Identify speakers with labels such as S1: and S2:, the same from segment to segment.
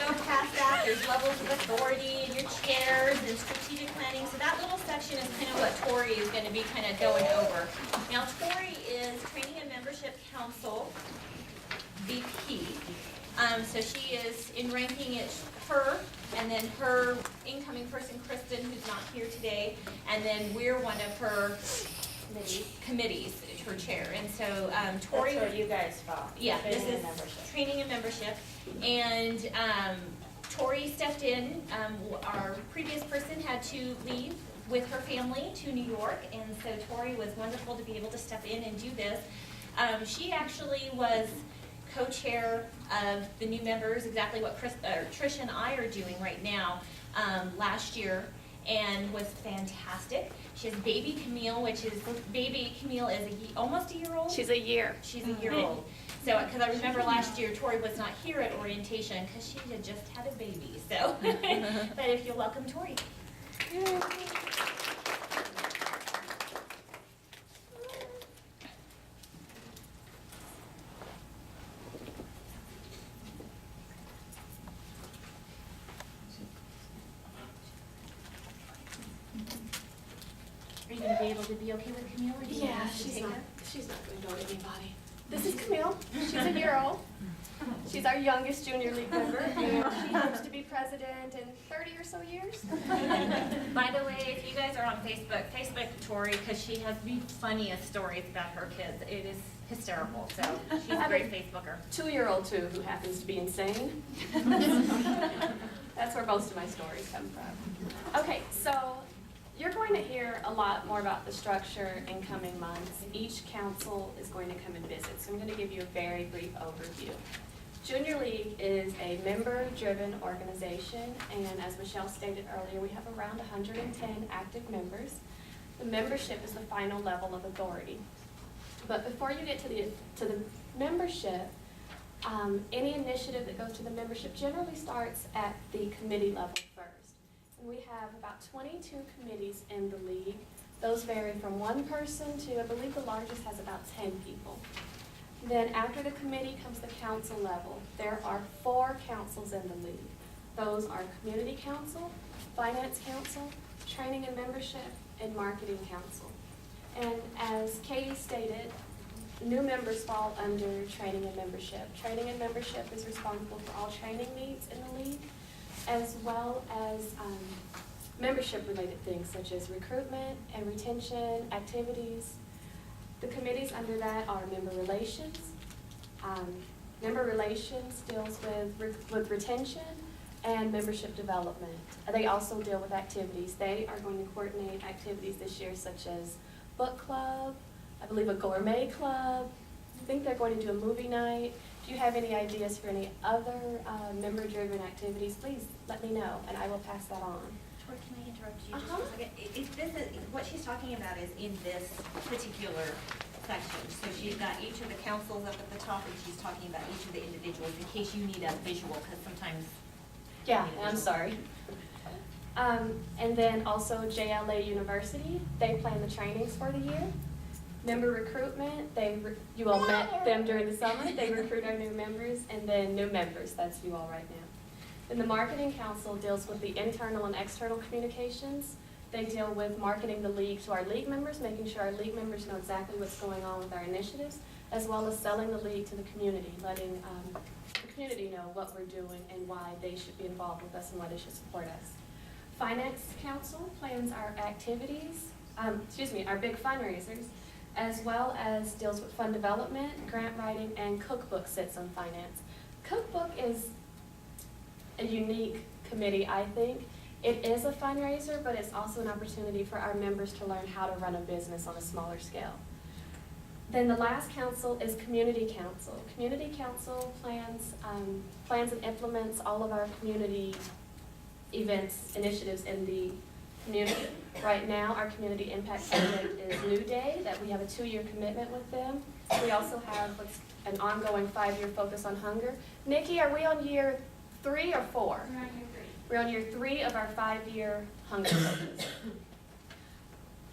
S1: go past that, there's levels of authority and your chairs and strategic planning. So that little section is kind of what Torri is going to be kind of going over. Now, Torri is Training and Membership Council VP. So she is in ranking it her, and then her incoming person, Kristen, who's not here today, and then we're one of her committees, her chair. And so Torri,
S2: that's where you guys fall.
S1: yeah, this is
S2: membership.
S1: training and membership. And Torri stepped in. Our previous person had to leave with her family to New York, and so Torri was wonderful to be able to step in and do this. She actually was co-chair of the new members, exactly what Trish and I are doing right now, last year, and was fantastic. She has baby Camille, baby Camille is almost a year old.
S3: She's a year.
S1: She's a year old. So, because I remember last year Torri was not here at orientation because she had just had a baby. So, but if you'll welcome Torri. Are you going to be able to be okay with Camille? Or do you want us to take her?
S3: She's not going to go to anybody. This is Camille. She's a year old. She's our youngest junior league member, and she hopes to be president in 30 or so years.
S1: By the way, if you guys are on Facebook Torri, because she has the funniest stories about her kids. It is hysterical. So she's a great Facebooker.
S3: 2-year-old too, who happens to be insane. That's where most of my stories come from. Okay, so you're going to hear a lot more about the structure in coming months. Each council is going to come and visit, so I'm going to give you a very brief overview. Junior League is a member-driven organization, and as Michelle stated earlier, we have around 110 active members. The membership is the final level of authority. But before you get to the membership, any initiative that goes to the membership generally starts at the committee level first. And we have about 22 committees in the league. Those vary from one person to, I believe the largest has about 10 people. Then after the committee comes the council level. There are 4 councils in the league. Those are Community Council, Finance Council, Training and Membership, and Marketing Council. And as Katie stated, new members fall under Training and Membership. Training and Membership is responsible for all training needs in the league, as well as membership-related things such as recruitment and retention activities. The committees under that are Member Relations. Member Relations deals with retention and membership development. They also deal with activities. They are going to coordinate activities this year such as book club, I believe a gourmet club. I think they're going to do a movie night. If you have any ideas for any other member-driven activities, please let me know and I will pass that on.
S1: Torri, can I interrupt you just for a second? What she's talking about is in this particular section. So she's got each of the councils up at the top, and she's talking about each of the individuals in case you need a visual, because sometimes.
S3: Yeah, I'm sorry. And then also JLA University, they plan the trainings for the year. Member recruitment, you all met them during the summer. They recruit our new members, and then new members, that's you all right now. Then the Marketing Council deals with the internal and external communications. They deal with marketing the league to our league members, making sure our league members know exactly what's going on with our initiatives, as well as selling the league to the community, letting the community know what we're doing and why they should be involved with us and why they should support us. Finance Council plans our activities, our big fundraisers, as well as deals with fund development, grant writing, and cookbook sits on finance. Cookbook is a unique committee, I think. It is a fundraiser, but it's also an opportunity for our members to learn how to run a business on a smaller scale. Then the last council is Community Council. Community Council plans and implements all of our community events, initiatives in the community. Right now, our community impact project is New Day, that we have a 2-year commitment with them. We also have an ongoing 5-year focus on hunger. Nikki, are we on year 3 or 4?
S4: We're on year 3.
S3: We're on year 3 of our 5-year hunger focus.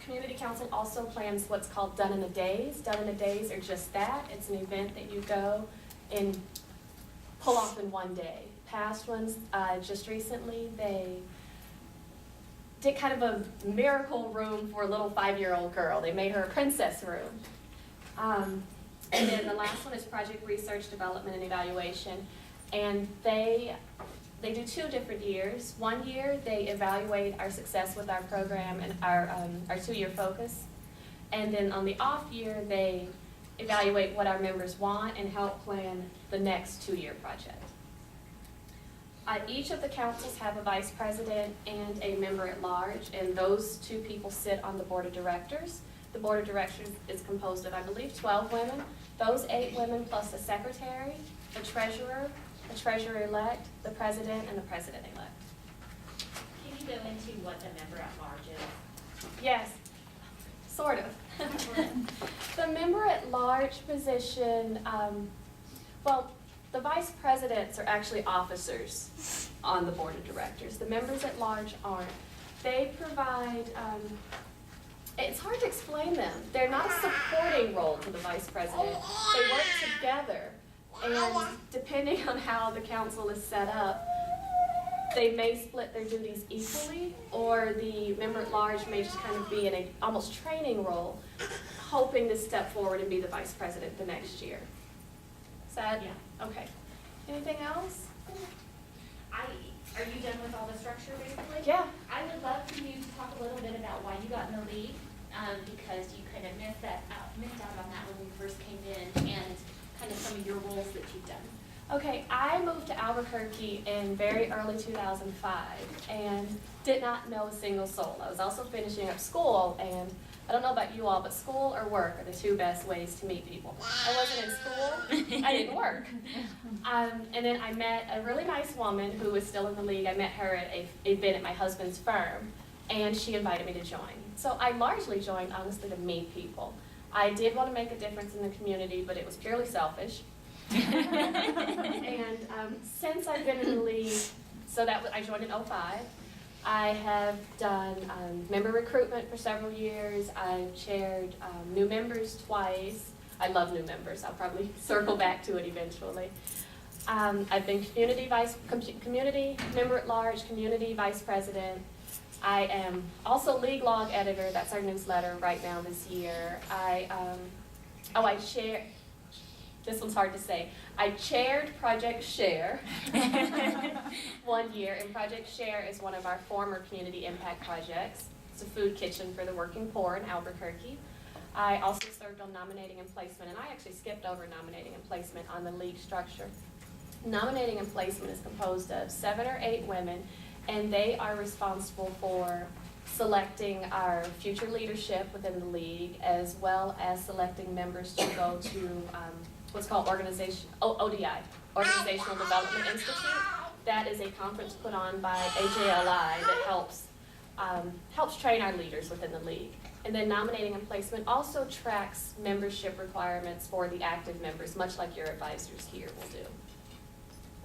S3: Community Council also plans what's called Done in a Days. Done in a Days are just that. It's an event that you go and pull off in one day. past ones, just recently, they did kind of a miracle room for a little 5-year-old girl. They made her a princess room. And then the last one is project research, development, and evaluation. And they do 2 different years. 1 year, they evaluate our success with our program and our 2-year focus. And then on the off year, they evaluate what our members want and help plan the next 2-year project. Each of the councils have a vice president and a member at large, and those 2 people sit on the board of directors. The board of directors is composed of, I believe, 12 women. Those 8 women plus the secretary, the treasurer-elect, the president, and the president-elect.
S1: Can you go into what the member at large is?
S3: Yes, sort of. The member at large position, well, the vice presidents are actually officers on the board of directors. The members at large aren't. They provide, it's hard to explain them. They're not a supporting role to the vice president. They work together, and depending on how the council is set up, they may split their duties equally, or the member at large may just kind of be in a almost training role, hoping to step forward and be the vice president the next year. Is that?
S1: Yeah.
S3: Okay. Anything else?
S1: Are you done with all the structure basically?
S3: Yeah.
S1: I would love for you to talk a little bit about why you got in the league, because you kind of missed out on that when you first came in, and kind of some of your roles that you've done.
S3: Okay, I moved to Albuquerque in very early 2005 and did not know a single soul. I was also finishing up school, and I don't know about you all, but school or work are the 2 best ways to meet people. I wasn't in school, I didn't work. And then I met a really nice woman who was still in the league. I met her at an event at my husband's firm, and she invited me to join. So I largely joined, honestly, to meet people. I did want to make a difference in the community, but it was purely selfish. And since I've been in the league, I joined in 2005. I have done member recruitment for several years. I've chaired new members twice. I love new members. I'll probably circle back to it eventually. I've been community member at large, community vice president. I am also league log editor. That's our newsletter right now this year. I chair. This one's hard to say. I chaired Project Share 1 year, and Project Share is one of our former community impact projects. It's a food kitchen for the working poor in Albuquerque. I also served on nominating and placement, and I actually skipped over nominating and placement on the league structure. Nominating and placement is composed of 7 or 8 women, and they are responsible for selecting our future leadership within the league, as well as selecting members to go to what's called ODI, Organizational Development Institute. That is a conference put on by AJLI that helps train our leaders within the league. And then nominating and placement also tracks membership requirements for the active members, much like your advisors here will do.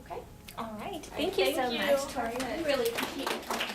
S3: Okay?
S1: All right.
S3: Thank
S1: Thank you
S3: you.
S1: so much, Torri. We really appreciate you coming.